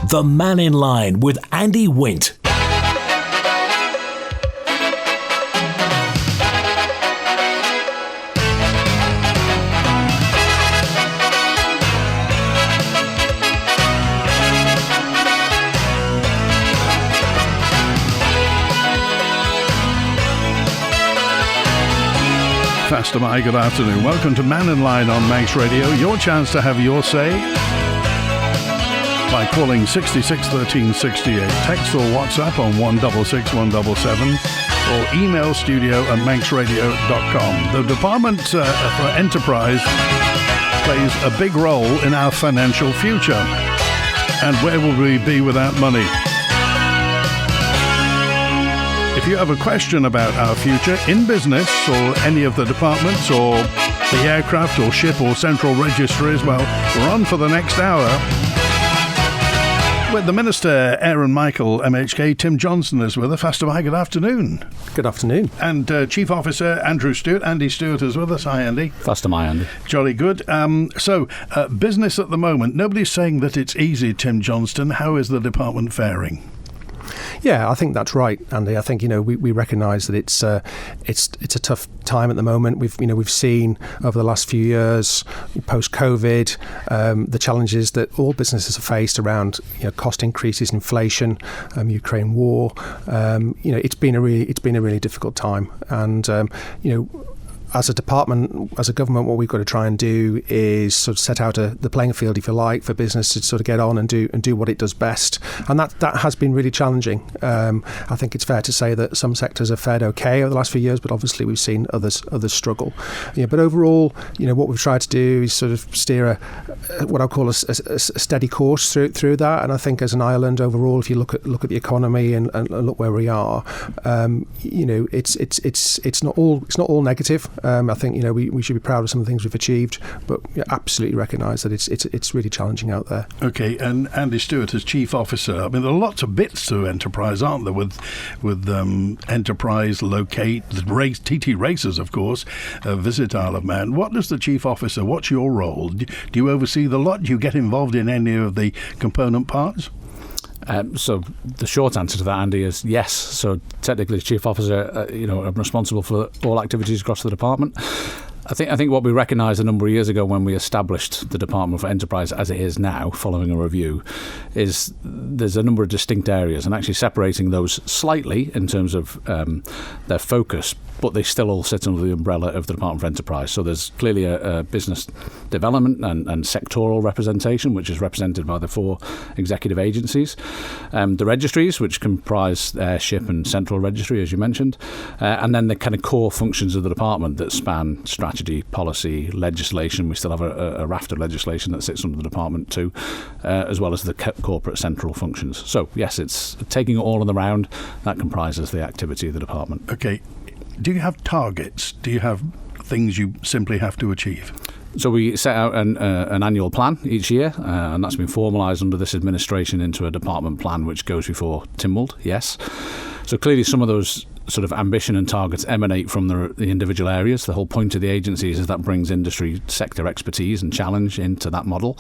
The Mannin Line with Andy Wint. Faster Mai, good afternoon. Welcome to Mannin Line on Manx Radio. Your chance to have your say by calling 66 13 68. Text or WhatsApp on 166 177 or email studio@manxradio.com. The Department for Enterprise plays a big role in our financial future. And where will we be without money? If you have a question about our future in business or any of the departments or the aircraft or ship or central registries, well, we're on for the next hour with the Minister, Aaron Michael, MHK. Tim Johnston is with us. Faster Mai, good afternoon. Good afternoon. And Chief Officer Andrew Stewart, Andy Stewart is with us. Hi, Andy. Faster Mai, Andy. Jolly good. So, business at the moment. Nobody's saying that it's easy, Tim Johnston. How is the department faring? Yeah, I think that's right, Andy. I think we recognise that it's a tough time at the moment. We've seen over the last few years, post COVID, the challenges that all businesses have faced around cost increases, inflation, Ukraine war. It's been a really difficult time, and as a department, as a government, what we've got to try and do is sort of set out the playing field, if you like, for business to sort of get on and do what it does best. And that has been really challenging. I think it's fair to say that some sectors have fared okay over the last few years, but obviously we've seen others struggle. But overall, what we've tried to do is sort of steer what I'll call a steady course through that. And I think as an island overall, if you look at the economy and look where we are, it's not all negative. I think we should be proud of some of the things we've achieved, but absolutely recognise that it's really challenging out there. Okay, and Andy Stewart as Chief Officer. I mean, there are lots of bits to Enterprise, aren't there? With Enterprise, Locate, the TT Races, of course, Visit Isle of Man. What does the Chief Officer? What's your role? Do you oversee the lot? Do you get involved in any of the component parts? So the short answer to that, Andy, is yes. So technically, Chief Officer, I'm responsible for all activities across the department. I think what we recognised a number of years ago when we established the Department for Enterprise as it is now, following a review, is there's a number of distinct areas, and actually separating those slightly in terms of their focus, but they still all sit under the umbrella of the Department for Enterprise. So there's clearly a business development and sectoral representation, which is represented by the 4 executive agencies. The registries, which comprise Airship and Central Registry, as you mentioned, and then the kind of core functions of the department that span strategy, policy, legislation. We still have a raft of legislation that sits under the department too, as well as the corporate central functions. So yes, it's taking it all in the round. That comprises the activity of the department. Okay. Do you have targets? Do you have things you simply have to achieve? So we set out an annual plan each year, and that's been formalised under this administration into a department plan which goes before Tynwald, yes. So clearly some of those sort of ambition and targets emanate from the individual areas. The whole point of the agencies is that brings industry sector expertise and challenge into that model.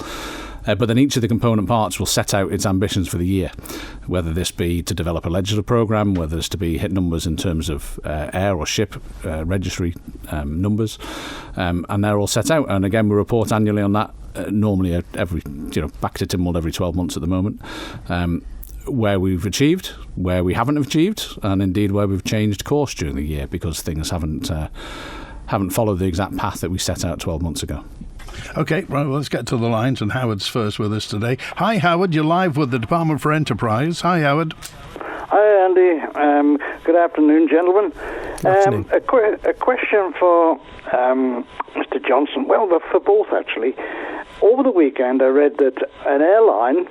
But then each of the component parts will set out its ambitions for the year, whether this be to develop a legislative programme, whether it's to be hit numbers in terms of air or ship registry numbers, and they're all set out. And again, we report annually on that, normally every back to Tynwald every 12 months at the moment, where we've achieved, where we haven't achieved, and indeed where we've changed course during the year because things haven't followed the exact path that we set out 12 months ago. Okay, right, well, let's get to the lines, and Howard's first with us today. Hi, Howard, you're live with the Department for Enterprise. Hi, Howard. Hi, Andy. Good afternoon, gentlemen. Afternoon. A question for Mr. Johnston. Well, for both, actually. Over the weekend, I read that an airline,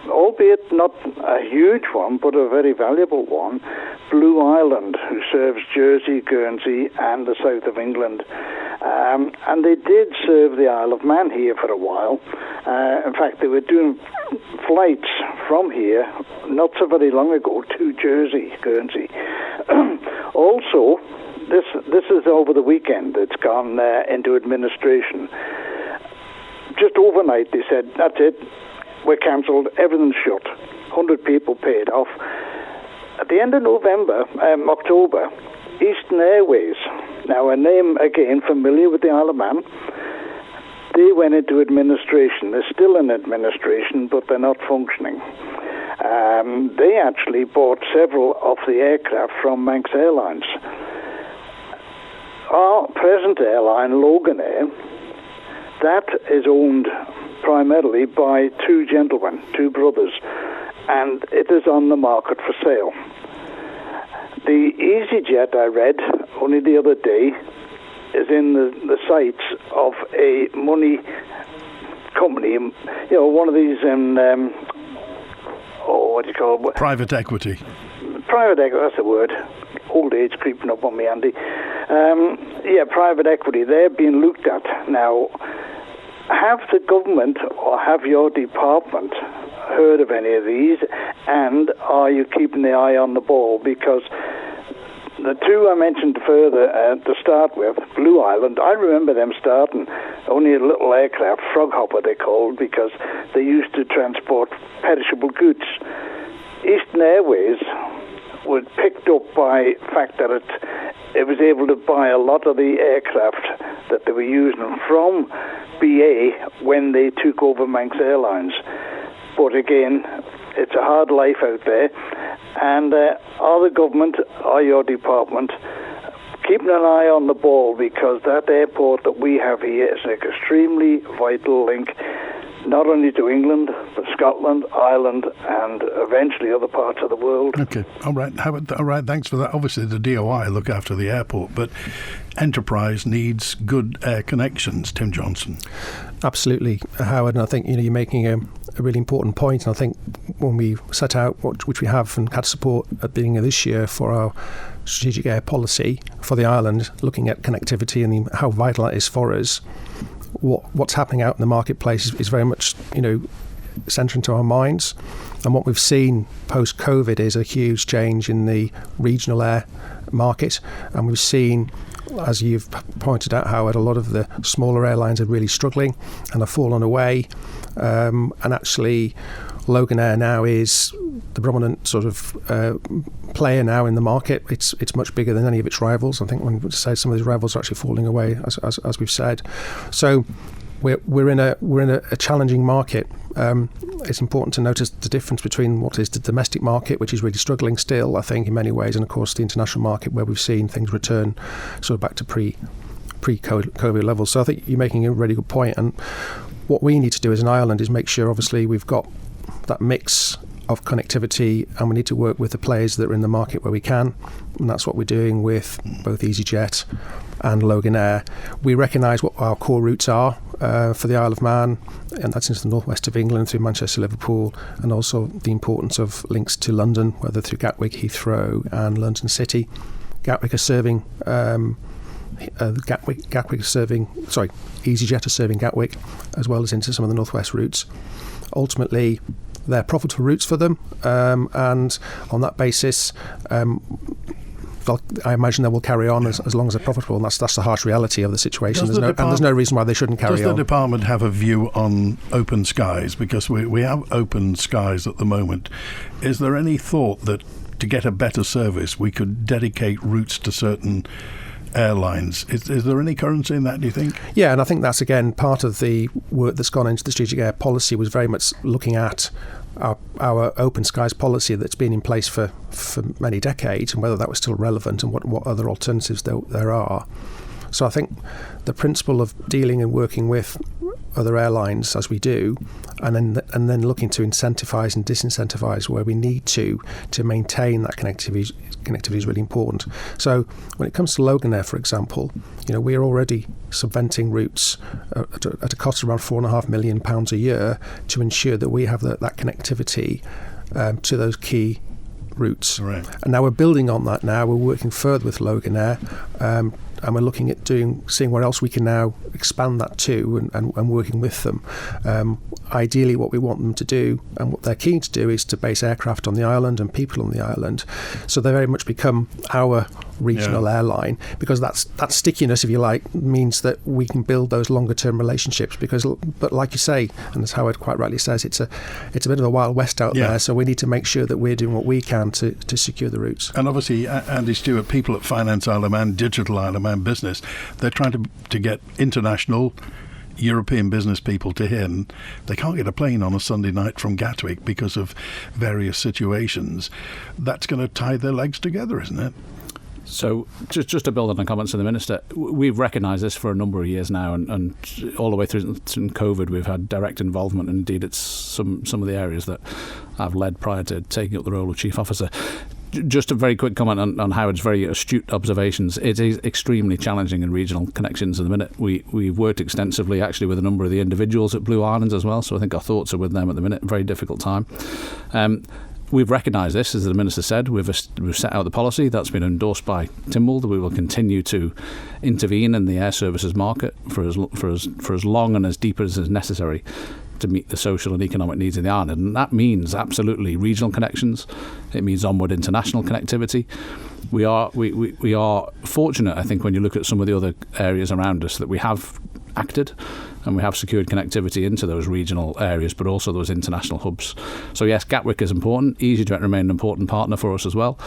albeit not a huge one, but a very valuable one, Blue Island, who serves Jersey, Guernsey, and the south of England. And they did serve the Isle of Man here for a while. In fact, they were doing flights from here not so very long ago to Jersey, Guernsey. Also, this is over the weekend. It's gone into administration. Just overnight, they said, that's it. were cancelled, everything's shut. 100 people paid off. At the end of October, Eastern Airways, now a name again familiar with the Isle of Man, they went into administration. They're still in administration, but they're not functioning. They actually bought several of the aircraft from Manx Airlines. Our present airline, Loganair, that is owned primarily by two gentlemen, two brothers, and it is on the market for sale. The EasyJet, I read only the other day, is in the sights of a money company, one of these, what do you call it? Private equity. Private equity, that's the word. Old age creeping up on me, Andy. Private equity, they're being looked at. Now, have the government or have your department heard of any of these, and are you keeping the eye on the ball? Because the two I mentioned further to start with, Blue Island, I remember them starting only a little aircraft, frog hopper they called, because they used to transport perishable goods. Eastern Airways was picked up by the fact that it was able to buy a lot of the aircraft that they were using from BA when they took over Manx Airlines. But again, it's a hard life out there. And are the government, are your department keeping an eye on the ball, because that airport that we have here is an extremely vital link, not only to England, but Scotland, Ireland, and eventually other parts of the world. Okay, all right, thanks for that. Obviously, the DOI look after the airport, but Enterprise needs good air connections, Tim Johnston. Absolutely, Howard, and I think you're making a really important point. And I think when we set out, which we have and had support at the beginning of this year for our strategic air policy for the island, looking at connectivity and how vital that is for us, what's happening out in the marketplace is very much, central to our minds. And what we've seen post-COVID is a huge change in the regional air market. And we've seen, as you've pointed out, Howard, a lot of the smaller airlines are really struggling and have fallen away. And actually, Loganair now is the prominent sort of player now in the market. It's much bigger than any of its rivals. I think when we say some of these rivals are actually falling away, as we've said. So we're in a challenging market. It's important to notice the difference between what is the domestic market, which is really struggling still, I think, in many ways, and of course the international market, where we've seen things return sort of back to pre-COVID levels. So I think you're making a really good point. And what we need to do as an island is make sure, obviously, we've got that mix of connectivity, and we need to work with the players that are in the market where we can, and that's what we're doing with both EasyJet and Loganair. We recognise what our core routes are for the Isle of Man, and that's into the northwest of England through Manchester, Liverpool, and also the importance of links to London, whether through Gatwick, Heathrow and London City. EasyJet are serving Gatwick, as well as into some of the northwest routes. Ultimately, they're profitable routes for them, and on that basis, I imagine they will carry on as long as they're profitable, and that's the harsh reality of the situation. There's no reason why they shouldn't carry on. Does the department have a view on open skies? Because we have open skies at the moment. Is there any thought that to get a better service, we could dedicate routes to certain airlines? Is there any currency in that, do you think? Yeah, and I think that's, again, part of the work that's gone into the strategic air policy was very much looking at our open skies policy that's been in place for many decades, and whether that was still relevant and what other alternatives there are. So I think the principle of dealing and working with other airlines as we do, and then looking to incentivise and disincentivise where we need to maintain that connectivity is really important. So when it comes to Loganair, for example, we are already subventing routes at a cost of around £4.5 million a year to ensure that we have that connectivity to those key routes. Right. And now we're building on that now. We're working further with Loganair and we're looking at seeing where else we can now expand that to, and working with them. Ideally, what we want them to do, and what they're keen to do, is to base aircraft on the island and people on the island, so they very much become our regional airline, because that stickiness, if you like, means that we can build those longer term relationships. But like you say, and as Howard quite rightly says, it's a bit of a wild west out there, so we need to make sure that we're doing what we can to secure the routes. And obviously, Andy Stewart, people at Finance Isle of Man, Digital Isle of Man Business, they're trying to get international European business people to him. They can't get a plane on a Sunday night from Gatwick because of various situations. That's going to tie their legs together, isn't it? So just to build on the comments of the Minister, we've recognised this for a number of years now, and all the way through COVID we've had direct involvement, and indeed it's some of the areas that I've led prior to taking up the role of Chief Officer. Just a very quick comment on Howard's very astute observations. It is extremely challenging in regional connections at the minute. We've worked extensively actually with a number of the individuals at Blue Islands as well, so I think our thoughts are with them at the minute. Very difficult time. We've recognised this, as the Minister said. We've set out the policy that's been endorsed by Tynwald. We will continue to intervene in the air services market for as long and as deep as is necessary to meet the social and economic needs of the island. And that means absolutely regional connections. It means onward international connectivity. We are fortunate, I think, when you look at some of the other areas around us, that we have acted and we have secured connectivity into those regional areas, but also those international hubs. So yes, Gatwick is important. EasyJet remain an important partner for us as well,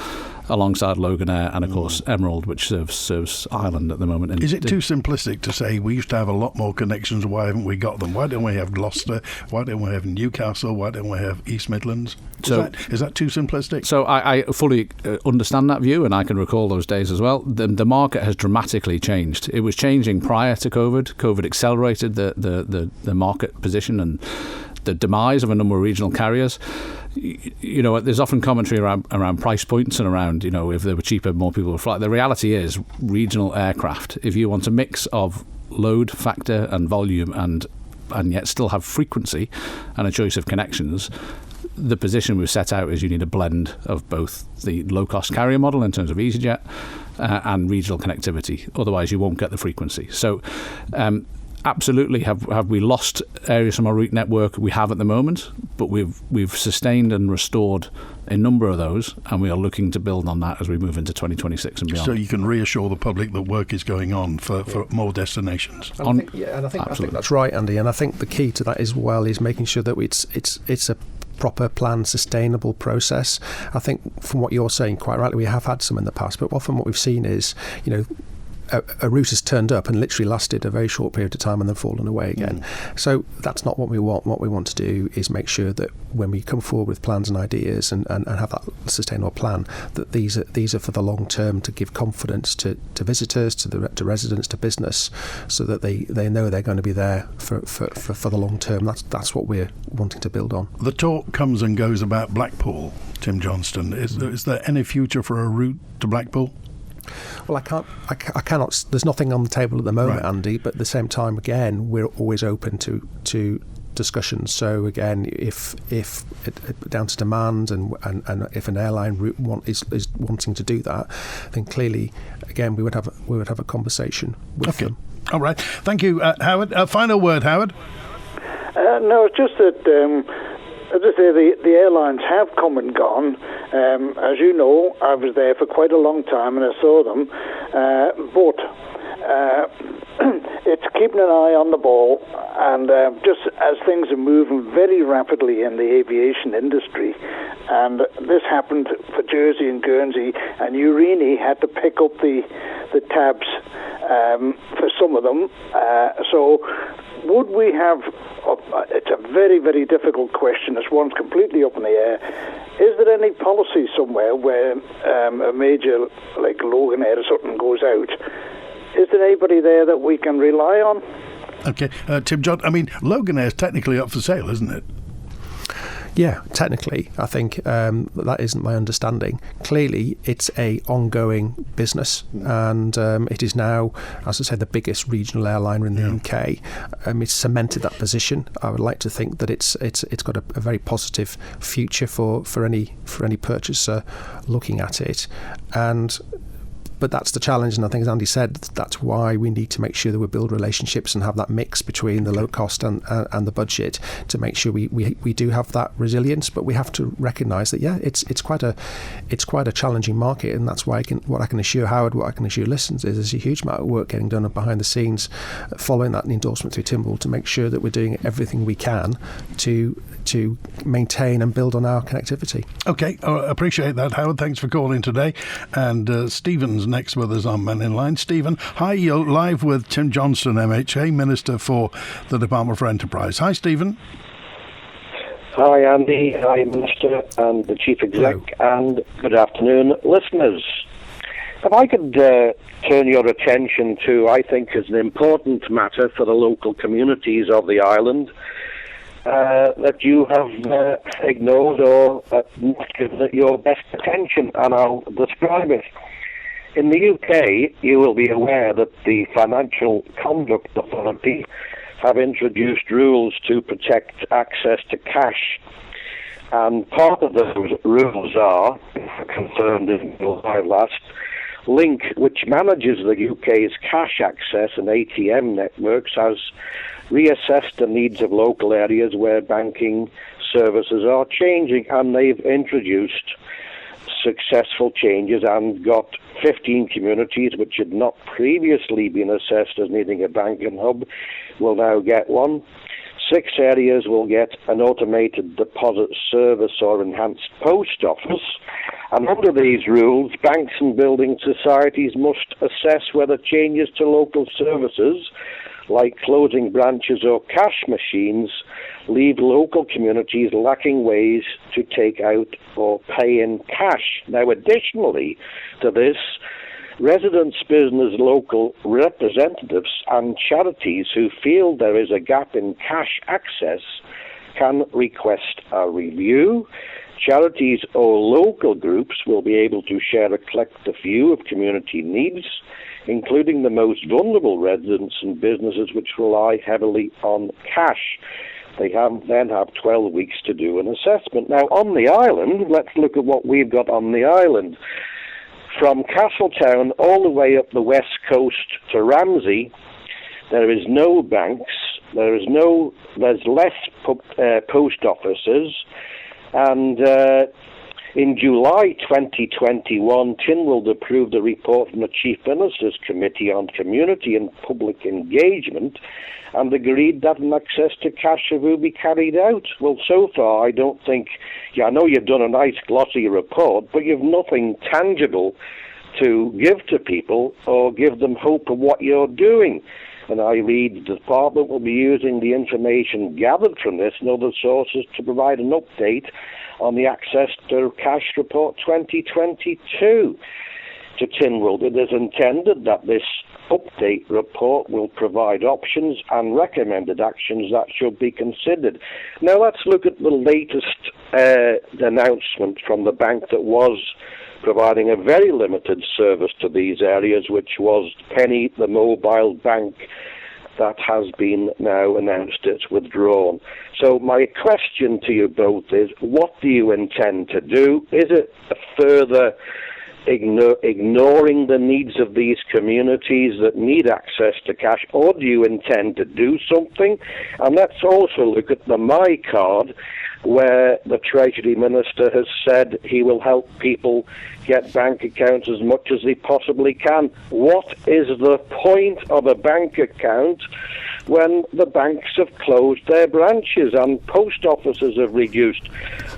alongside Loganair and of course Emerald, which serves Ireland at the moment. Is it too simplistic to say we used to have a lot more connections, why haven't we got them? Why don't we have Gloucester? Why don't we have Newcastle? Why don't we have East Midlands? Is that too simplistic? So I fully understand that view, and I can recall those days as well. The market has dramatically changed. It was changing prior to COVID. COVID accelerated the market position and the demise of a number of regional carriers. You know, there's often commentary around price points and around, you know, if they were cheaper, more people would fly. The reality is, regional aircraft, if you want a mix of load factor and volume and yet still have frequency and a choice of connections, the position we've set out is you need a blend of both the low-cost carrier model in terms of EasyJet and regional connectivity. Otherwise, you won't get the frequency. So, absolutely, have we lost areas from our route network? We have at the moment, but we've sustained and restored a number of those, and we are looking to build on that as we move into 2026 and beyond. So you can reassure the public that work is going on for more destinations. I think that's right, Andy. And I think the key to that as well is making sure that it's a proper planned, sustainable process. I think from what you're saying, quite rightly, we have had some in the past, but often what we've seen is, you know, a route has turned up and literally lasted a very short period of time and then fallen away again. So that's not what we want. What we want to do is make sure that when we come forward with plans and ideas and have that sustainable plan, that these are for the long term, to give confidence to visitors, to residents, to business, so that they know they're going to be there for the long term. That's what we're wanting to build on. The talk comes and goes about Blackpool, Tim Johnston. Is there any future for a route to Blackpool? Well, I cannot. There's nothing on the table at the moment, right, Andy. But at the same time, again, we're always open to discussions. So again, if down to demand and if an airline route is wanting to do that, then clearly, again, we would have a conversation with them. All right. Thank you, Howard. Final word, Howard. No, it's just that. As I say, the airlines have come and gone. As you know, I was there for quite a long time and I saw them. But it's keeping an eye on the ball, and just as things are moving very rapidly in the aviation industry, and this happened for Jersey and Guernsey, and Urini had to pick up the tabs for some of them. So would we have... it's a very, very difficult question. This one's completely up in the air. Is there any policy somewhere where a major like Loganair or something goes out? Is there anybody there that we can rely on? Okay, Tim John, I mean, Loganair is technically up for sale, isn't it? Yeah, technically, I think that isn't my understanding. Clearly, it's a ongoing business, and it is now, as I said, the biggest regional airliner in the UK. It's cemented that position. I would like to think that it's got a very positive future for any purchaser looking at it, and but that's the challenge, and I think, as Andy said, that's why we need to make sure that we build relationships and have that mix between the low cost and the budget to make sure we do have that resilience. But we have to recognise that it's quite a challenging market, and that's why what I can assure Howard, what I can assure listeners is there's a huge amount of work getting done behind the scenes following that endorsement through Timberwolf to make sure that we're doing everything we can to maintain and build on our connectivity. Okay, I appreciate that, Howard. Thanks for calling today. And Stephen's next with us on Mannin Line. Stephen, hi, you're live with Tim Johnston, MHA, Minister for the Department for Enterprise. Hi, Stephen. Hi, Andy. Hi, Minister and the Chief Exec. Hello. And good afternoon, listeners. If I could turn your attention to, I think, is an important matter for the local communities of the island, that you have ignored or not given it your best attention, and I'll describe it. In the UK, you will be aware that the Financial Conduct Authority have introduced rules to protect access to cash. And part of those rules are, confirmed in July last, Link, which manages the UK's cash access and ATM networks, has reassessed the needs of local areas where banking services are changing, and they've introduced successful changes and got 15 communities which had not previously been assessed as needing a banking hub will now get one. 6 areas will get an automated deposit service or enhanced post office. And under these rules, banks and building societies must assess whether changes to local services, like closing branches or cash machines, leave local communities lacking ways to take out or pay in cash. Now, additionally to this, residents, business, local representatives and charities who feel there is a gap in cash access can request a review. Charities or local groups will be able to share a collective view of community needs, including the most vulnerable residents and businesses which rely heavily on cash. They then have 12 weeks to do an assessment. Now, on the island, let's look at what we've got on the island. From Castletown all the way up the west coast to Ramsey, there is no banks, there's less post offices, and in July 2021, Tynwald approved a report from the Chief Minister's Committee on Community and Public Engagement and agreed that an access to cash review be carried out. Well, so far, I don't think... I know you've done a nice glossy report, but you've nothing tangible to give to people or give them hope of what you're doing. And I read the department will be using the information gathered from this and other sources to provide an update on the Access to Cash Report 2022 to Tynwald. It is intended that this update report will provide options and recommended actions that should be considered. Now let's look at the latest announcement from the bank that was providing a very limited service to these areas, which was Penny, the mobile bank that has been now announced it's withdrawn. So my question to you both is, what do you intend to do? Is it a further ignoring the needs of these communities that need access to cash, or do you intend to do something? And let's also look at the My Card, where the Treasury Minister has said he will help people get bank accounts as much as they possibly can. What is the point of a bank account when the banks have closed their branches and post offices have reduced?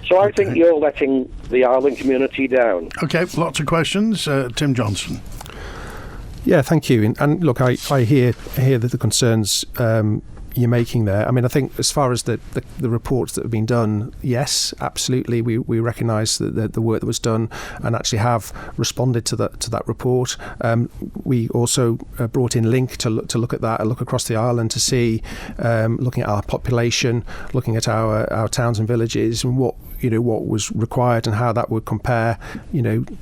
So I think you're letting the island community down. Okay, lots of questions. Tim Johnston. Yeah, thank you. And look, I hear that the concerns you're making there. I mean, I think as far as the reports that have been done, yes, absolutely, we recognise the work that was done and actually have responded to that report. We also brought in Link to look at that and look across the island to see, looking at our population, looking at our towns and villages and what was required and how that would compare,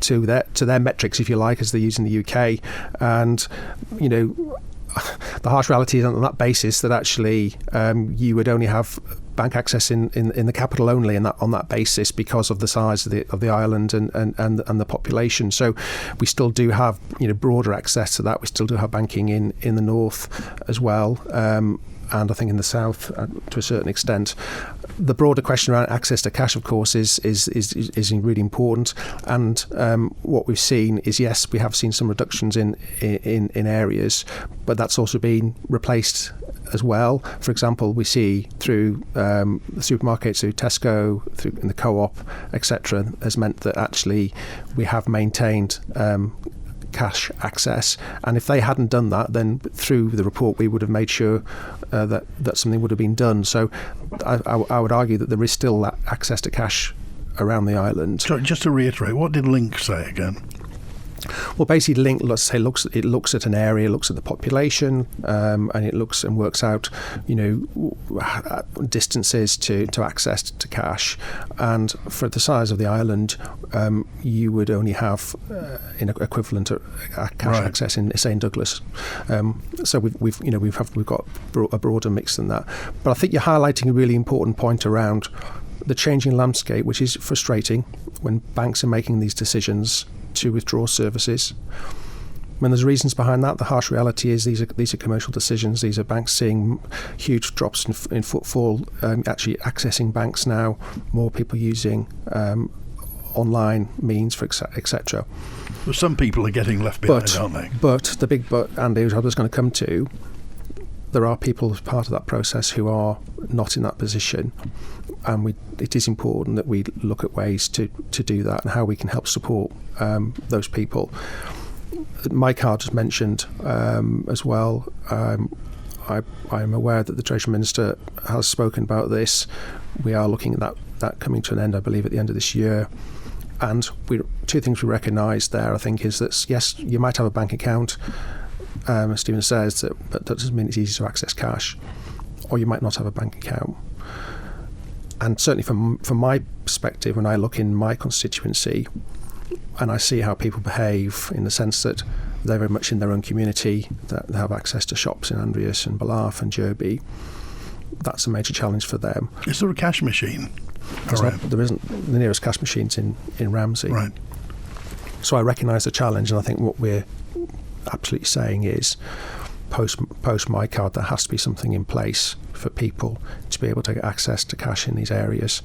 to their metrics, if you like, as they use in the UK. And the harsh reality is on that basis that actually you would only have bank access in the capital only, and on that basis, because of the size of the island and the population. So we still do have broader access to that. We still do have banking in the north as well. And I think in the south, to a certain extent. The broader question around access to cash, of course, is really important. And what we've seen is, yes, we have seen some reductions in areas, but that's also been replaced as well. For example, we see through the supermarkets, through Tesco, through in the co-op, etc., has meant that actually we have maintained cash access, and if they hadn't done that, then through the report we would have made sure that something would have been done. So I would argue that there is still access to cash around the island. So just to reiterate, what did Link say again? Well, basically, Link, let's say, looks at an area, looks at the population, and it looks and works out, distances to access to cash. And for the size of the island, you would only have equivalent cash access in, say, in Douglas. So we've got a broader mix than that. But I think you're highlighting a really important point around the changing landscape, which is frustrating when banks are making these decisions to withdraw services. When there's reasons behind that, the harsh reality is these are commercial decisions. These are banks seeing huge drops in footfall, actually accessing banks now, more people using online means, for etc. Well, some people are getting left behind, aren't they? But the big but, Andy, which I was going to come to, there are people as part of that process who are not in that position, and it is important that we look at ways to do that and how we can help support those people. My card was mentioned as well. I'm aware that the Treasury Minister has spoken about this. We are looking at that coming to an end, I believe, at the end of this year. And two things we recognise there, I think, is that, yes, you might have a bank account, as Stephen says, but that doesn't mean it's easy to access cash, or you might not have a bank account. And certainly from my perspective, when I look in my constituency and I see how people behave in the sense that they're very much in their own community, that they have access to shops in Andreas and Balarth and Derby, that's a major challenge for them. Is there a cash machine? There isn't. The nearest cash machine's in Ramsey. Right. So I recognise the challenge, and I think what we're absolutely saying is post my card, there has to be something in place for people to be able to get access to cash in these areas.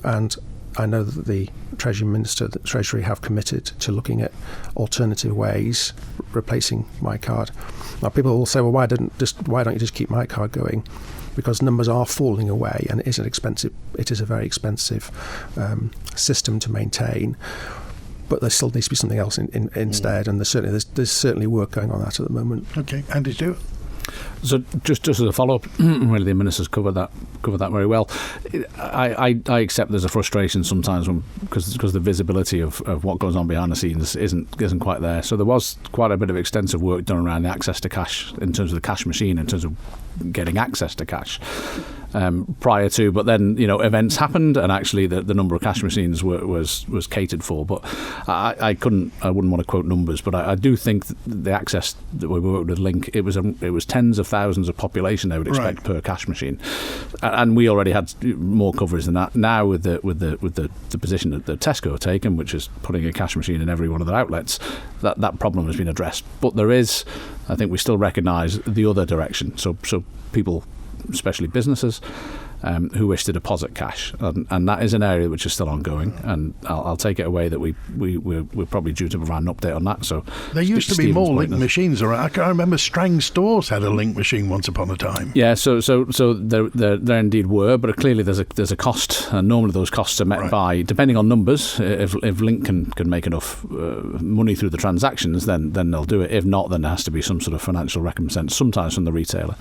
And I know that the Treasury Minister, the Treasury have committed to looking at alternative ways replacing my card. Now people will say, well, why don't you just keep my card going? Because numbers are falling away, and it is a very expensive system to maintain. But there still needs to be something else instead, and there's certainly work going on that at the moment. Okay, Andy Stewart. So just as a follow-up, really the Minister's covered that very well. I accept there's a frustration sometimes because the visibility of what goes on behind the scenes isn't quite there. So there was quite a bit of extensive work done around the access to cash in terms of the cash machine, in terms of getting access to cash prior to, but then events happened, and actually the number of cash machines was catered for. But I wouldn't want to quote numbers, but I do think that the access that we worked with Link, it was tens of thousands of population they would expect per cash machine, and we already had more coverage than that. Now with the position that Tesco have taken, which is putting a cash machine in every one of their outlets, that problem has been addressed. But there is, I think we still recognise the other direction. So people, especially businesses, who wish to deposit cash, and that is an area which is still ongoing. And I'll take it away that we're probably due to provide an update on that. So there used to be more Link machines around. I can remember Strang Stores had a Link machine once upon a time. Yeah, so there indeed were, but clearly there's a cost, and normally those costs are met by, depending on numbers. If Link can make enough money through the transactions, then they'll do it. If not, then there has to be some sort of financial recompense, sometimes from the retailer.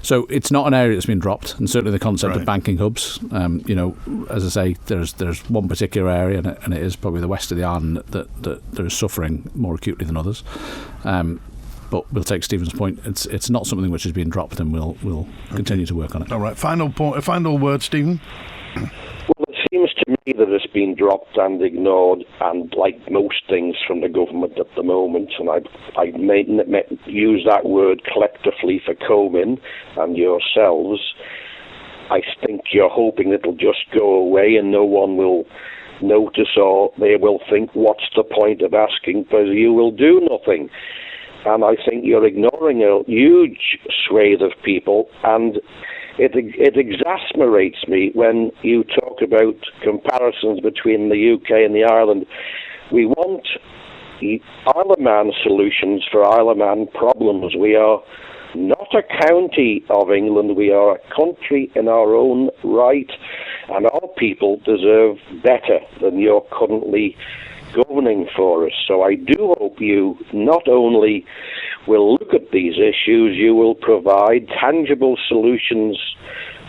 So it's not an area that's been dropped. And certainly the concept of banking hubs, as I say, there's one particular area, and it is probably the west of the island that is suffering more acutely than others. But we'll take Stephen's point. It's not something which has been dropped, and we'll continue to work on it. All right. Final word, Stephen. Well, it seems to me that it's been dropped and ignored, and like most things from the government at the moment, and I use that word collectively for Comin and yourselves. I think you're hoping it'll just go away and no one will notice, or they will think, what's the point of asking, because you will do nothing. And I think you're ignoring a huge swathe of people, and it exasperates me when you talk about comparisons between the UK and the Ireland. We want Isle of Man solutions for Isle of Man problems. We are not a county of England. We are a country in our own right, and our people deserve better than you're currently governing for us. So I do hope you not only will look at these issues, you will provide tangible solutions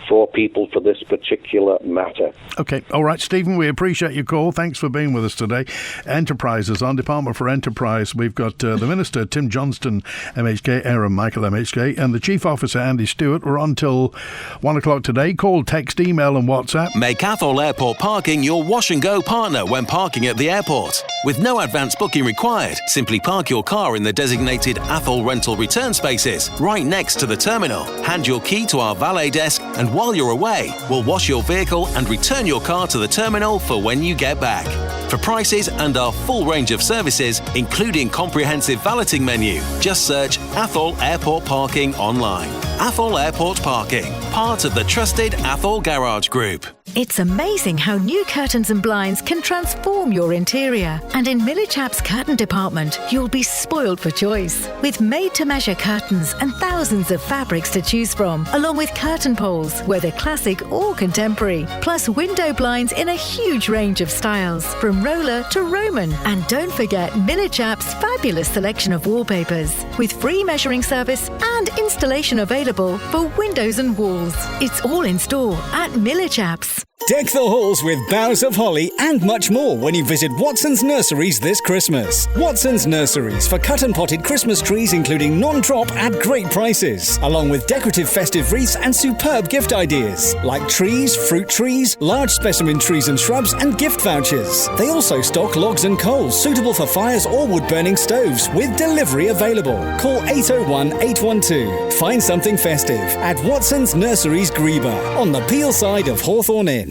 for people for this particular matter. Okay. All right, Stephen, we appreciate your call. Thanks for being with us today. Enterprises on Department for Enterprise. We've got the Minister, Tim Johnston, MHK, Aaron Michael, MHK, and the Chief Officer, Andy Stewart. We're on till 1 o'clock today. Call, text, email and WhatsApp. Make Athol Airport Parking your wash and go partner when parking at the airport. With no advance booking required, simply park your car in the designated Athol rental return spaces right next to the terminal. Hand your key to our valet desk, and while you're away, we'll wash your vehicle and return your car to the terminal for when you get back. For prices and our full range of services, including comprehensive valeting menu, just search Athol Airport Parking online. Athol Airport Parking, part of the trusted Athol Garage Group. It's amazing how new curtains and blinds can transform your interior. And in Millichap's curtain department, you'll be spoiled for choice. With made-to-measure curtains and thousands of fabrics to choose from, along with curtain poles, whether classic or contemporary, plus window blinds in a huge range of styles, from roller to Roman. And don't forget Millichap's fabulous selection of wallpapers, with free measuring service and installation available for windows and walls. It's all in store at Millichap's. Deck the halls with boughs of holly and much more when you visit Watson's Nurseries this Christmas. Watson's Nurseries for cut and potted Christmas trees, including non-drop at great prices, along with decorative festive wreaths and superb gift ideas like trees, fruit trees, large specimen trees and shrubs, and gift vouchers. They also stock logs and coals suitable for fires or wood-burning stoves, with delivery available. Call 801 812. Find something festive at Watson's Nurseries, Greba, on the Peel side of Hawthorne Inn.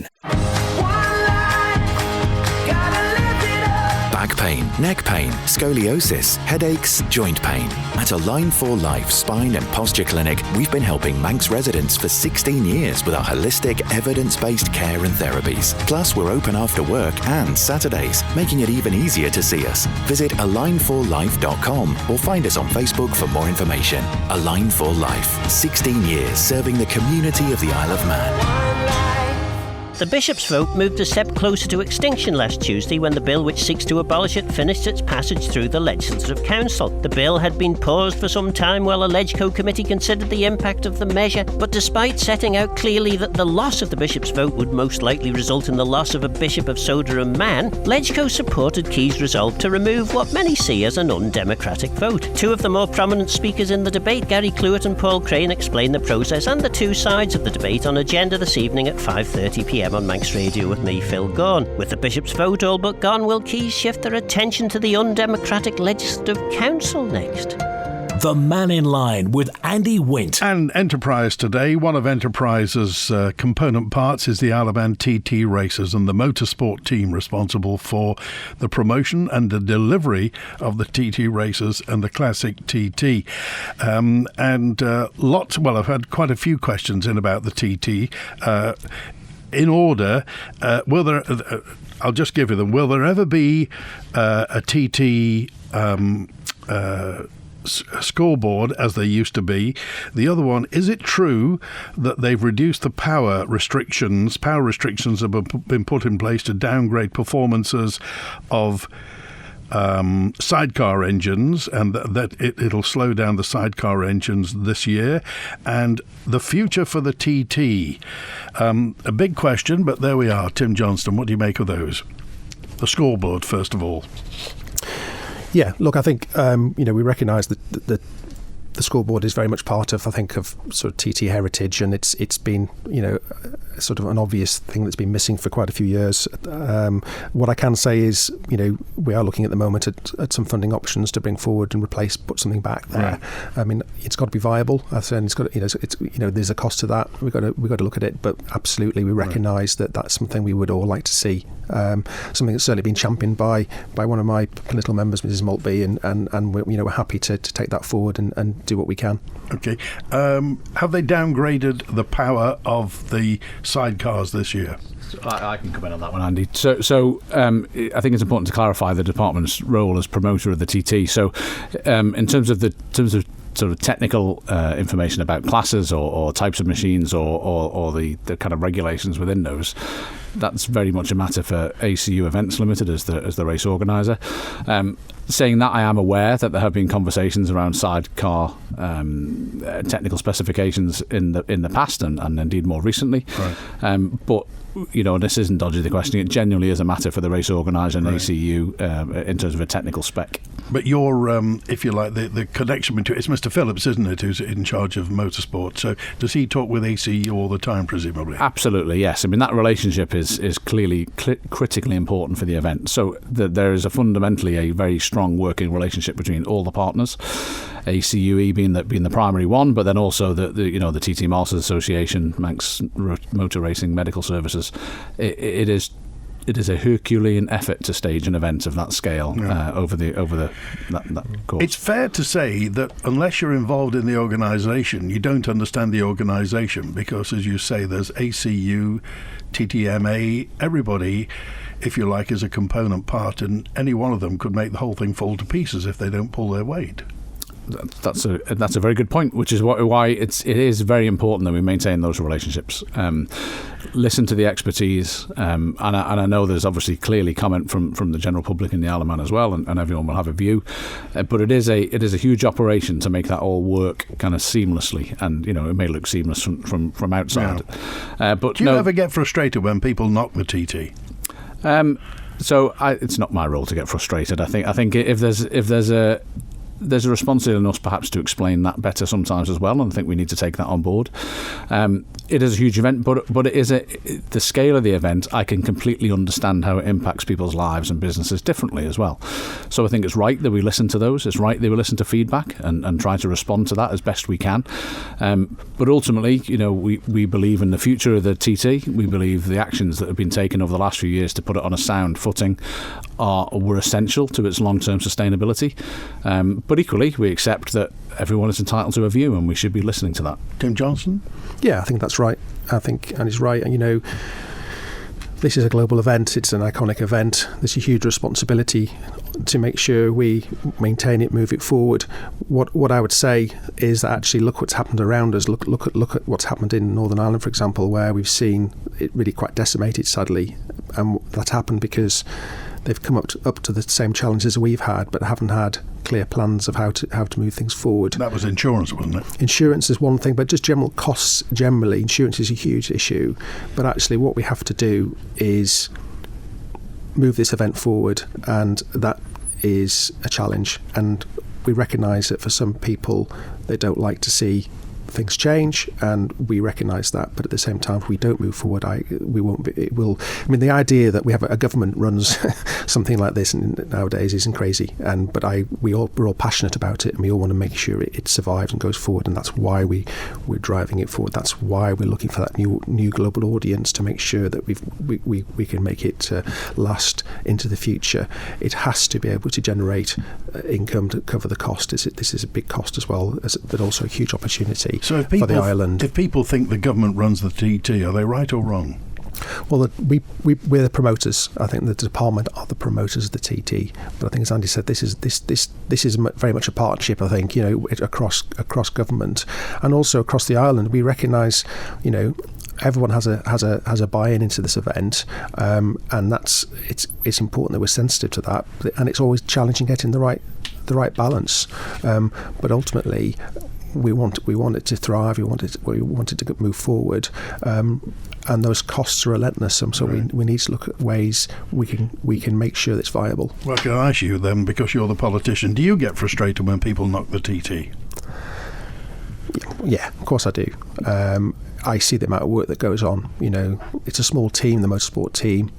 Back pain, neck pain, scoliosis, headaches, joint pain. At Align for Life Spine and Posture Clinic, we've been helping Manx residents for 16 years with our holistic, evidence-based care and therapies. Plus, we're open after work and Saturdays, making it even easier to see us. Visit alignforlife.com or find us on Facebook for more information. Align for Life, 16 years serving the community of the Isle of Man. The Bishop's vote moved a step closer to extinction last Tuesday when the bill which seeks to abolish it finished its passage through the Legislative Council. The bill had been paused for some time while a Legco committee considered the impact of the measure, but despite setting out clearly that the loss of the Bishop's vote would most likely result in the loss of a Bishop of Soda and Man, Legco supported Key's resolve to remove what many see as an undemocratic vote. Two of the more prominent speakers in the debate, Gary Clewett and Paul Crane, explain the process and the two sides of the debate on Agenda this evening at 5:30pm on Manx Radio with me, Phil Gaughan. With the Bishop's vote all but gone, will Keys shift their attention to the undemocratic Legislative Council next? The Mannin Line with Andy Wint. And Enterprise today. One of Enterprise's component parts is the Isle of Man TT races and the motorsport team responsible for the promotion and the delivery of the TT races and the classic TT. I've had quite a few questions in about the TT. In order, I'll just give you them. Will there ever be a TT scoreboard as they used to be? The other one, is it true that they've reduced the power restrictions? Power restrictions have been put in place to downgrade performances of sidecar engines, and that it'll slow down the sidecar engines this year. And the future for the TT, a big question, but there we are. Tim Johnston, what do you make of those? The scoreboard, first of all. Yeah, look, I think we recognise that the the school board is very much part of, I think, of sort of TT heritage, and it's been, sort of an obvious thing that's been missing for quite a few years. What I can say is, we are looking at the moment at some funding options to bring forward and put something back there. Right. I mean, it's got to be viable. And it's got, there's a cost to that. We've got to look at it, but absolutely, we recognise that that's something we would all like to see. Something that's certainly been championed by one of my political members, Mrs. Maltby, and we're happy to take that forward and do what we can. Okay. Have they downgraded the power of the sidecars this year? I can comment on that one, Andy. So I think it's important to clarify the department's role as promoter of the TT. So in terms of sort of technical information about classes or types of machines or the kind of regulations within those, that's very much a matter for ACU Events Limited as the race organiser. Saying that, I am aware that there have been conversations around sidecar technical specifications in the past and indeed more recently. Right. But this isn't dodging the question. It genuinely is a matter for the race organiser and ACU in terms of a technical spec. But your, if you like, the connection between, it's Mr. Phillips, isn't it, who's in charge of motorsport? So does he talk with ACU all the time, presumably? Absolutely, yes. I mean, that relationship is clearly critically important for the event. So there is fundamentally a very strong working relationship between all the partners. ACUE being the primary one, but then also the TT Masters Association, Manx Motor Racing Medical Services. It is a Herculean effort to stage an event of that scale over that course. It's fair to say that unless you're involved in the organisation, you don't understand the organisation, because, as you say, there's ACU, TTMA, everybody, if you like, is a component part, and any one of them could make the whole thing fall to pieces if they don't pull their weight. That's a very good point, which is why it is very important that we maintain those relationships. Listen to the expertise, and I know there's obviously clearly comment from the general public in the Isle of Man as well, and everyone will have a view. But it is a huge operation to make that all work kind of seamlessly, and it may look seamless from outside. Yeah. But do you ever get frustrated when people knock the TT? So it's not my role to get frustrated. I think if there's a responsibility on us perhaps to explain that better sometimes as well, and I think we need to take that on board. It is a huge event, but it is the scale of the event. I can completely understand how it impacts people's lives and businesses differently as well. So I think it's right that we listen to those. It's right that we listen to feedback and try to respond to that as best we can. But ultimately, we believe in the future of the TT. We believe the actions that have been taken over the last few years to put it on a sound footing were essential to its long-term sustainability. But equally, we accept that everyone is entitled to a view, and we should be listening to that. Tim Johnston? Yeah, I think that's right. I think Andy's right. And, this is a global event. It's an iconic event. There's a huge responsibility to make sure we maintain it, move it forward. What I would say is that actually look what's happened around us. Look at what's happened in Northern Ireland, for example, where we've seen it really quite decimated, sadly. And that happened because they've come up to the same challenges we've had, but haven't had clear plans of how to move things forward. That was insurance, wasn't it? Insurance is one thing, but just general costs generally. Insurance is a huge issue. But actually what we have to do is move this event forward, and that is a challenge. And we recognise that for some people, they don't like to see things change, and we recognise that, but at the same time, if we don't move forward, we won't be. It will. I mean, the idea that we have a government runs something like this nowadays isn't crazy, but we're all passionate about it, and we all want to make sure it survives and goes forward, and that's why we're driving it forward. That's why we're looking for that new global audience to make sure that we can make it last into the future. It has to be able to generate income to cover the cost. This is a big cost as well, but also a huge opportunity. So for the island. If people think the government runs the TT, are they right or wrong? Well, we're the promoters. I think the department are the promoters of the TT. But I think, as Andy said, this is very much a partnership. I think across government and also across the island. We recognise, everyone has a buy-in into this event, and it's important that we're sensitive to that. And it's always challenging getting the right balance. But ultimately, we want it to thrive. We want it to move forward, and those costs are relentless. So we need to look at ways we can make sure it's viable. Well, can I ask you then, because you're the politician, do you get frustrated when people knock the TT? Yeah, of course I do. I see the amount of work that goes on. It's a small team, the motorsport team,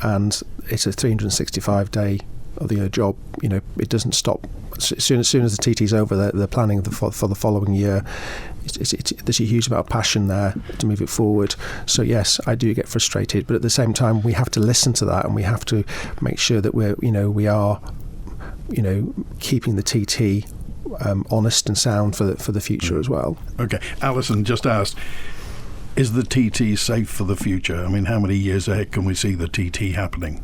and it's a 365-day of the year job. It doesn't stop. As soon as the TT's over, the planning for the following year. There's a huge amount of passion there to move it forward. So yes, I do get frustrated, but at the same time, we have to listen to that, and we have to make sure that we are keeping the TT honest and sound for the future as well. Okay, Alison just asked, is the TT safe for the future? I mean, how many years ahead can we see the TT happening?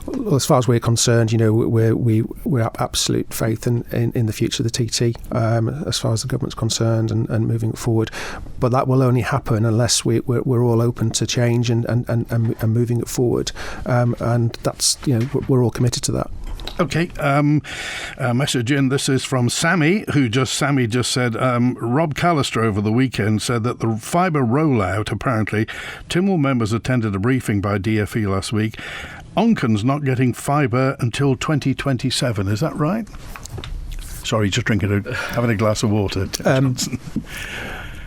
Well, as far as we're concerned, we're absolute faith in the future of the TT, as far as the government's concerned, and moving it forward. But that will only happen unless we're all open to change and moving it forward. And that's we're all committed to that. Okay, message in. This is from Sammy, Sammy just said, Rob Callister over the weekend said that the fibre rollout, apparently, Tynwald members attended a briefing by DFE last week. Onken's not getting fibre until 2027. Is that right? Sorry, just having a glass of water.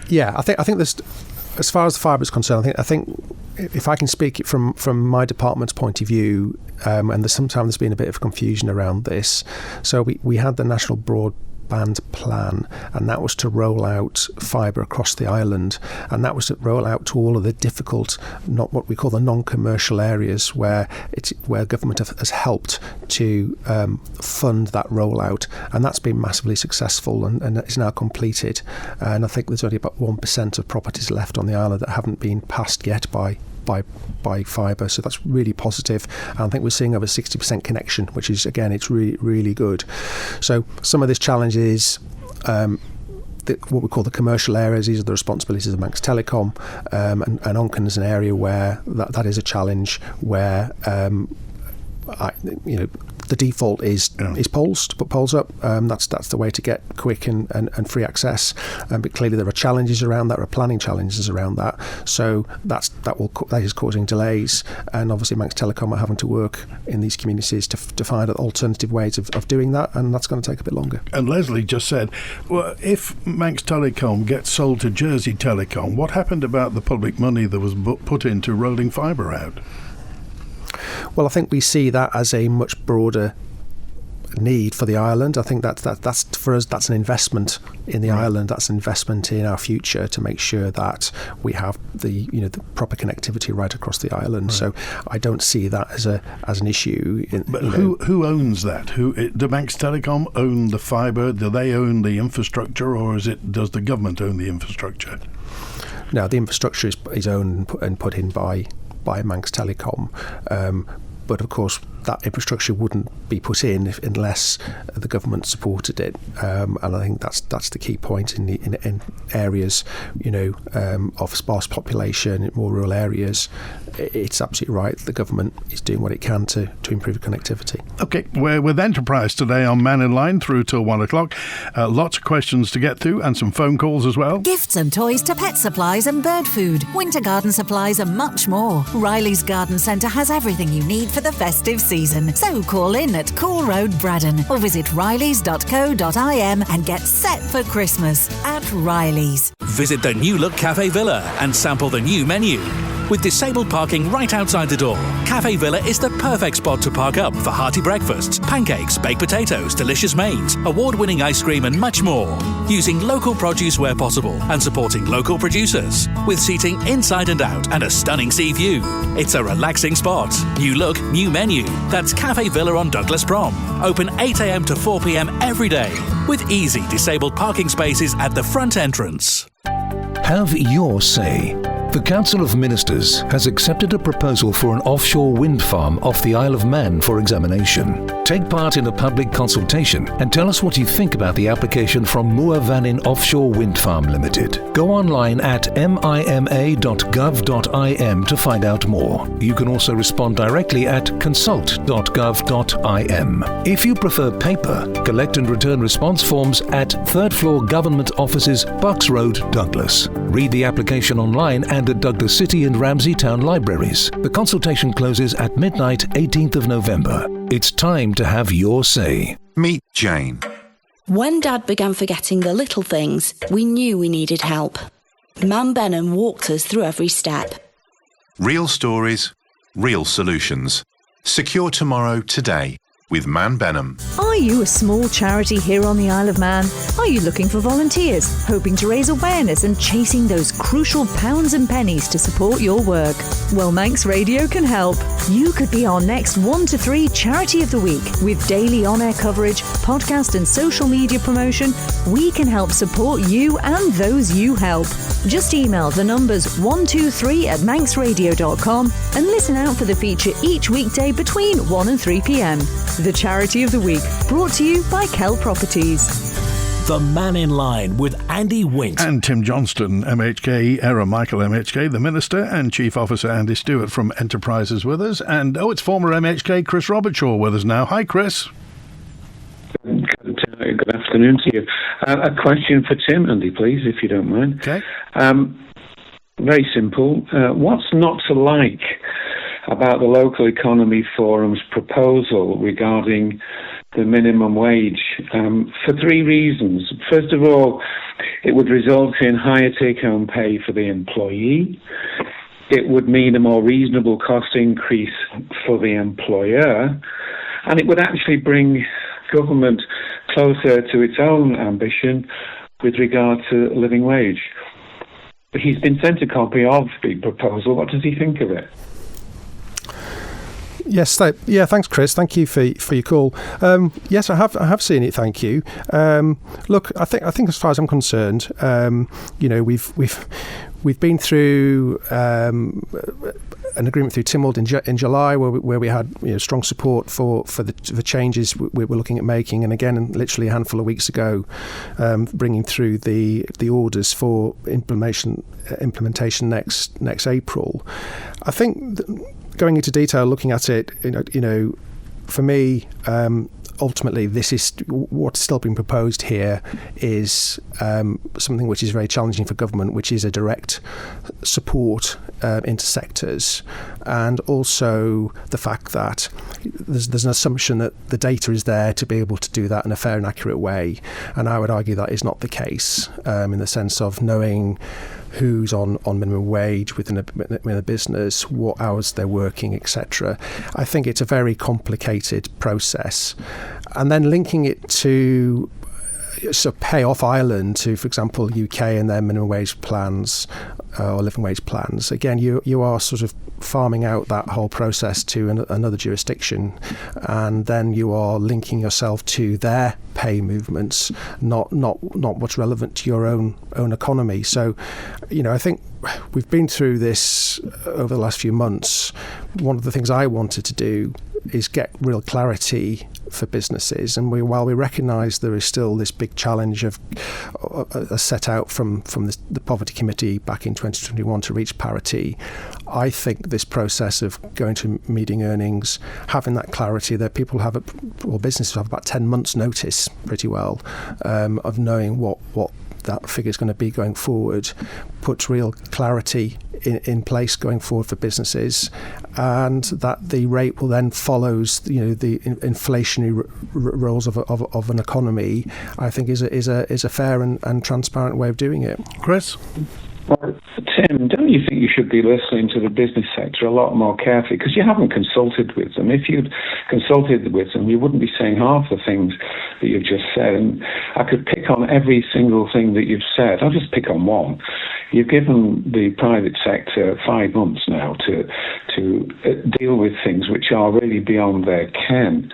Yeah, I think there's, as far as the fibre is concerned, I think if I can speak from my department's point of view, and sometimes there's been a bit of confusion around this. So we had the National Broadband Plan, and that was to roll out fibre across the island, and that was to roll out to all of the difficult, not what we call the non-commercial areas, where government has helped to fund that rollout, and that's been massively successful and is now completed. And I think there's only about 1% of properties left on the island that haven't been passed yet by fibre, so that's really positive. And I think we're seeing over 60% connection, which is, again, it's really, really good. So some of this challenge is what we call the commercial areas. These are the responsibilities of Manx Telecom, and Onken is an area where that is a challenge, where the default is poles, to put poles up. That's the way to get quick and free access. But clearly there are challenges around that, there are planning challenges around that. So that is causing delays. And obviously Manx Telecom are having to work in these communities to find alternative ways of doing that, and that's going to take a bit longer. And Leslie just said, well, if Manx Telecom gets sold to Jersey Telecom, what happened about the public money that was put into rolling fibre out? Well, I think we see that as a much broader need for the island. I think that's for us, that's an investment in the island. That's an investment in our future to make sure that we have the proper connectivity right across the island. Right. So I don't see that as an issue. But who owns that? Do Manx Telecom own the fibre? Do they own the infrastructure, or does the government own the infrastructure? No, the infrastructure is owned and put in by Manx Telecom, but of course that infrastructure wouldn't be put in unless the government supported it, and I think that's the key point in areas of sparse population, in more rural areas. It's absolutely right. The government is doing what it can to improve connectivity. Okay, we're with Enterprise today on Mannin Line through till 1 o'clock. Lots of questions to get through and some phone calls as well. Gifts and toys to pet supplies and bird food, winter garden supplies and much more. Riley's Garden Centre has everything you need for the festive season. So call in at Cool Road, Braddon, or visit rileys.co.im and get set for Christmas at Riley's. Visit the new look Cafe Villa and sample the new menu. With disabled parking right outside the door, Cafe Villa is the perfect spot to park up for hearty breakfasts, pancakes, baked potatoes, delicious mains, award-winning ice cream and much more. Using local produce where possible and supporting local producers. With seating inside and out and a stunning sea view. It's a relaxing spot. New look, new menu. That's Cafe Villa on Douglas Prom. Open 8 a.m. to 4 p.m. every day. With easy disabled parking spaces at the front entrance. Have your say. The Council of Ministers has accepted a proposal for an offshore wind farm off the Isle of Man for examination. Take part in a public consultation and tell us what you think about the application from Moorvannin Offshore Wind Farm Limited. Go online at mima.gov.im to find out more. You can also respond directly at consult.gov.im. If you prefer paper, collect and return response forms at 3rd Floor Government Offices, Bucks Road, Douglas. Read the application online and at Douglas City and Ramsey Town Libraries. The consultation closes at midnight, 18th of November. It's time to have your say. Meet Jane. When Dad began forgetting the little things, we knew we needed help. Man Benham walked us through every step. Real stories, real solutions. Secure tomorrow today with Man Benham. Are you a small charity here on the Isle of Man? Are you looking for volunteers, hoping to raise awareness and chasing those crucial pounds and pennies to support your work? Well, Manx Radio can help. You could be our next 1 to 3 Charity of the Week. With daily on-air coverage, podcast and social media promotion, we can help support you and those you help. Just email the numbers 123@manxradio.com and listen out for the feature each weekday between 1 and 3 p.m. The Charity of the Week, brought to you by Kell Properties. The Mannin Line with Andy Wint. And Tim Johnston, MHK, Era Michael MHK, the Minister, and Chief Officer Andy Stewart from Enterprises with us. And, it's former MHK Chris Robertshaw with us now. Hi, Chris. Good afternoon to you. A question for Tim, Andy, please, if you don't mind. Okay. Very simple. What's not to like about the Local Economy Forum's proposal regarding the minimum wage, for 3 reasons. First of all, it would result in higher take-home pay for the employee. It would mean a more reasonable cost increase for the employer, and it would actually bring government closer to its own ambition with regard to living wage. He's been sent a copy of the proposal. What does he think of it? Yes, thanks, Chris. Thank you for your call. Yes, I have seen it. Thank you. Look, I think as far as I'm concerned, we've been through an agreement through Tynwald in July, where we had strong support for the changes we were looking at making, and again, literally a handful of weeks ago, bringing through the orders for implementation next April. I think going into detail, looking at it, for me, ultimately, this is what's still being proposed here is something which is very challenging for government, which is a direct support into sectors, and also the fact that there's an assumption that the data is there to be able to do that in a fair and accurate way, and I would argue that is not the case, in the sense of knowing who's on minimum wage within a business, what hours they're working, etc. I think it's a very complicated process. And then linking it to pay off Ireland to, for example, UK and their minimum wage plans or living wage plans. Again, you are sort of farming out that whole process to another jurisdiction, and then you are linking yourself to their pay movements, not what's relevant to your own economy. So, I think we've been through this over the last few months. One of the things I wanted to do is get real clarity for businesses, and while we recognise there is still this big challenge of set out from the Poverty Committee back in 2021 to reach parity, I think this process of going to median earnings, having that clarity that people have, or businesses have about 10 months notice pretty well, of knowing what that figure is going to be going forward, puts real clarity in place going forward for businesses, and that the rate will then follows the inflationary rolls of an economy. I think is a fair and transparent way of doing it. Chris? Well, Tim, don't you think you should be listening to the business sector a lot more carefully? Because you haven't consulted with them. If you'd consulted with them, you wouldn't be saying half the things that you've just said. And I could pick on every single thing that you've said. I'll just pick on one. You've given the private sector 5 months now to deal with things which are really beyond their ken.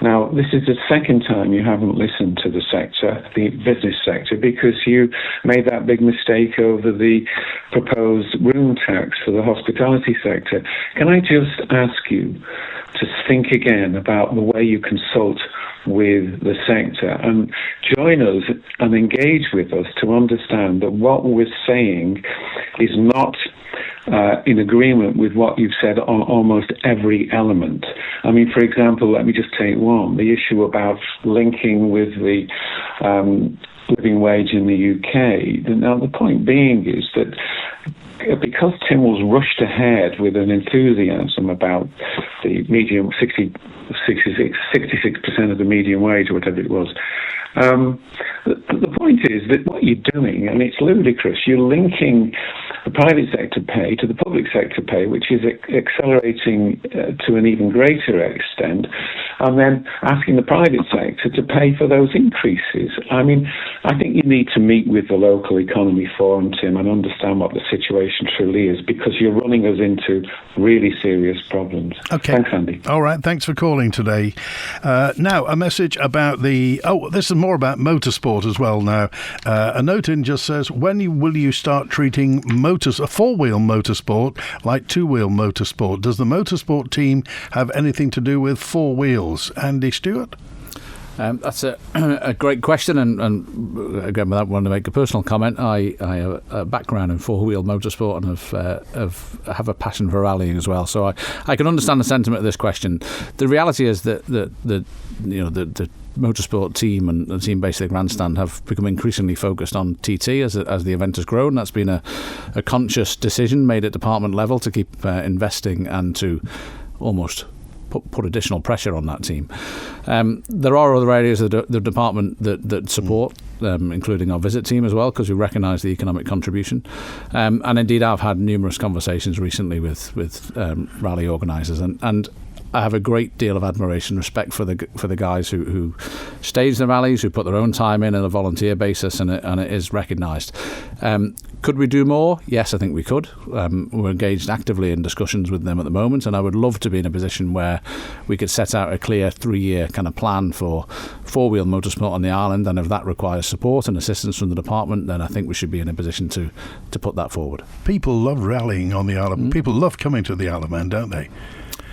Now, this is the second time you haven't listened to the sector, the business sector, because you made that big mistake over the proposed room tax for the hospitality sector. Can I just ask you to think again about the way you consult with the sector and join us and engage with us to understand that what we're saying is not in agreement with what you've said on almost every element. I mean, for example, let me just take one, the issue about linking with the living wage in the UK. Now, the point being is that because Tynwell's rushed ahead with an enthusiasm about the medium 66% of the median wage, or whatever it was, the point is that what you're doing, and it's ludicrous, you're linking the private sector pay to the public sector pay, which is accelerating to an even greater extent, and then asking the private sector to pay for those increases. I mean, I think you need to meet with the local economy forum, Tim, and understand what the situation truly is, because you're running us into really serious problems. Okay. Thanks, Andy. All right, thanks for calling today. Now, a message about this is more about motorsport as well now. A note in just says, when will you start treating a four-wheel motorsport like two-wheel motorsport? Does the motorsport team have anything to do with four wheels? Andy Stewart? That's a great question, and again, without wanting to make a personal comment, I have a background in four-wheel motorsport and have a passion for rallying as well. So I can understand the sentiment of this question. The reality is that the motorsport team and the team based at the grandstand have become increasingly focused on TT as the event has grown. That's been a conscious decision made at department level to keep investing and to almost put additional pressure on that team. There are other areas of the department that support, including our visit team as well, because we recognise the economic contribution. And indeed, I've had numerous conversations recently with rally organisers, and I have a great deal of admiration, respect for the guys who stage the rallies, who put their own time in on a volunteer basis, and it is recognised. Could we do more? Yes, I think we could. We're engaged actively in discussions with them at the moment, and I would love to be in a position where we could set out a clear 3-year kind of plan for four-wheel motorsport on the island, and if that requires support and assistance from the department, then I think we should be in a position to put that forward. People love rallying on the Isle of Man. People love coming to the Isle of Man, don't they?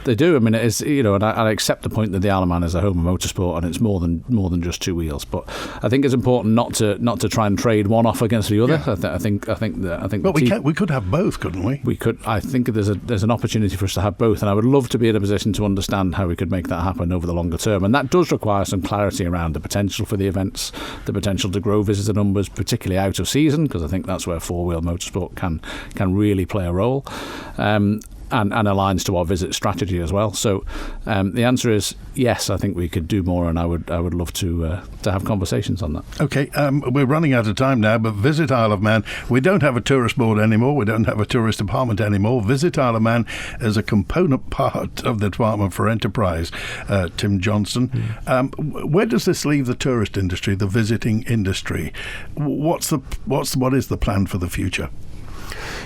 They do. I mean, it is, and I accept the point that the Isle of Man is a home of motorsport, and it's more than just two wheels. But I think it's important not to try and trade one off against the other. Yeah. I think. But we could have both, couldn't we? We could. I think there's an opportunity for us to have both, and I would love to be in a position to understand how we could make that happen over the longer term. And that does require some clarity around the potential for the events, the potential to grow visitor numbers, particularly out of season, because I think that's where four-wheel motorsport can really play a role. And aligns to our visit strategy as well. So the answer is yes. I think we could do more, and I would love to have conversations on that. Okay, we're running out of time now, but Visit Isle of Man, we don't have a tourist board anymore. We don't have a tourist department anymore. Visit Isle of Man is a component part of the Department for Enterprise. Tim Johnston, where does this leave the tourist industry, the visiting industry? What is the plan for the future?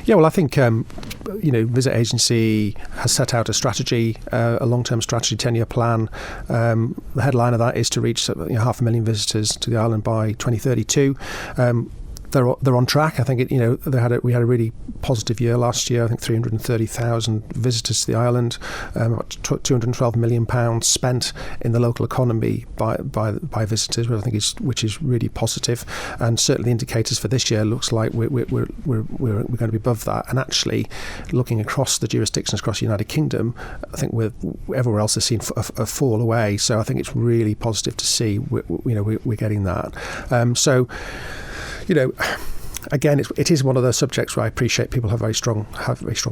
Yeah, well, I think, Visit Agency has set out a strategy, a long-term strategy, 10-year plan. The headline of that is to reach 500,000 visitors to the island by 2032. They're on track. I think we had a really positive year last year. I think 330,000 visitors to the island, about £212 million spent in the local economy by visitors, which is really positive. And certainly the indicators for this year looks like we're going to be above that. And actually, looking across the jurisdictions across the United Kingdom, I think everywhere else has seen a fall away. So I think it's really positive to see we're getting that. Again, it is one of those subjects where I appreciate people have very strong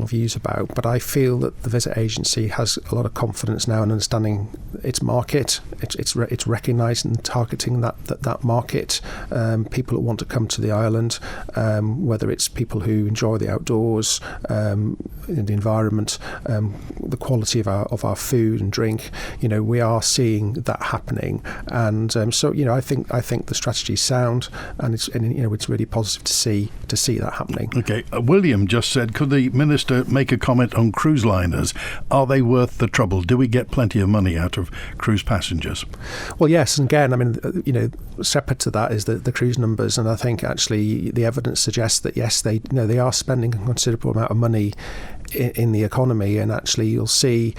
views about, but I feel that the Visit Agency has a lot of confidence now in understanding its market. It's recognising and targeting that market, people that want to come to the island, whether it's people who enjoy the outdoors, in the environment, the quality of our food and drink. We are seeing that happening, and I think the strategy is sound, and it's really positive to see that happening. Okay, William just said, could the Minister make a comment on cruise liners? Are they worth the trouble? Do we get plenty of money out of cruise passengers? Well, yes, and again, separate to that is the cruise numbers, and I think actually the evidence suggests that yes, they are spending a considerable amount of money in the economy, and actually you'll see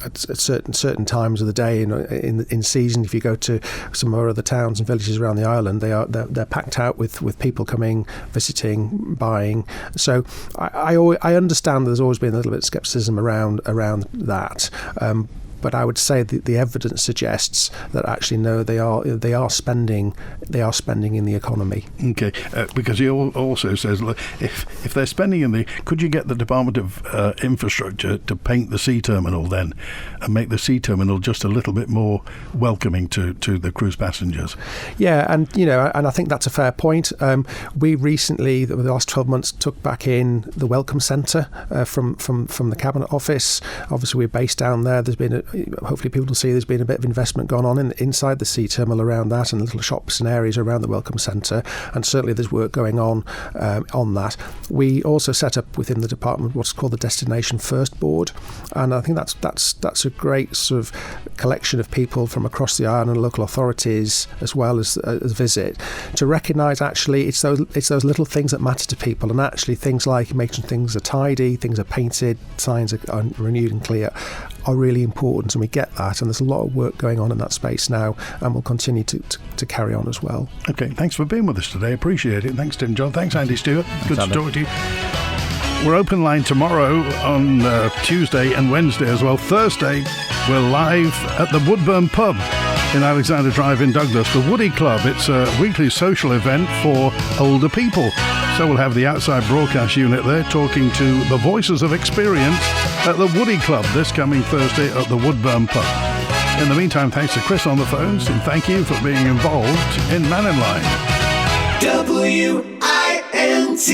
at certain times of the day in season. If you go to some of our other towns and villages around the island, they're packed out with people coming, visiting, buying. So I understand there's always been a little bit of scepticism around that. But I would say that the evidence suggests that actually no, they are spending in the economy. Okay, because he also says, look, if they're spending could you get the Department of Infrastructure to paint the sea terminal then, and make the sea terminal just a little bit more welcoming to the cruise passengers? Yeah, and I think that's a fair point. We recently, over the last 12 months, took back in the Welcome Centre from the Cabinet Office. Obviously, we're based down there. There's been hopefully people will see there's been a bit of investment gone on inside the sea terminal around that, and little shops and areas around the Welcome Centre, and certainly there's work going on that. We also set up within the department what's called the Destination First Board, and I think that's a great sort of collection of people from across the island and local authorities as well as Visit, to recognise actually it's those little things that matter to people, and actually things like making things are tidy, things are painted, signs are renewed and clear are really important, and we get that, and there's a lot of work going on in that space now, and we'll continue to carry on as well. Okay, thanks for being with us today, appreciate it. Thanks Tim John, thanks Andy Stewart, good to talk to you. We're open line tomorrow on Tuesday and Wednesday as well. Thursday we're live at the Woodburn Pub in Alexander Drive in Douglas, the Woody Club. It's a weekly social event for older people. So we'll have the outside broadcast unit there talking to the voices of experience at the Woody Club this coming Thursday at the Woodburn Pub. In the meantime, thanks to Chris on the phones, and thank you for being involved in Mannin Line. WINT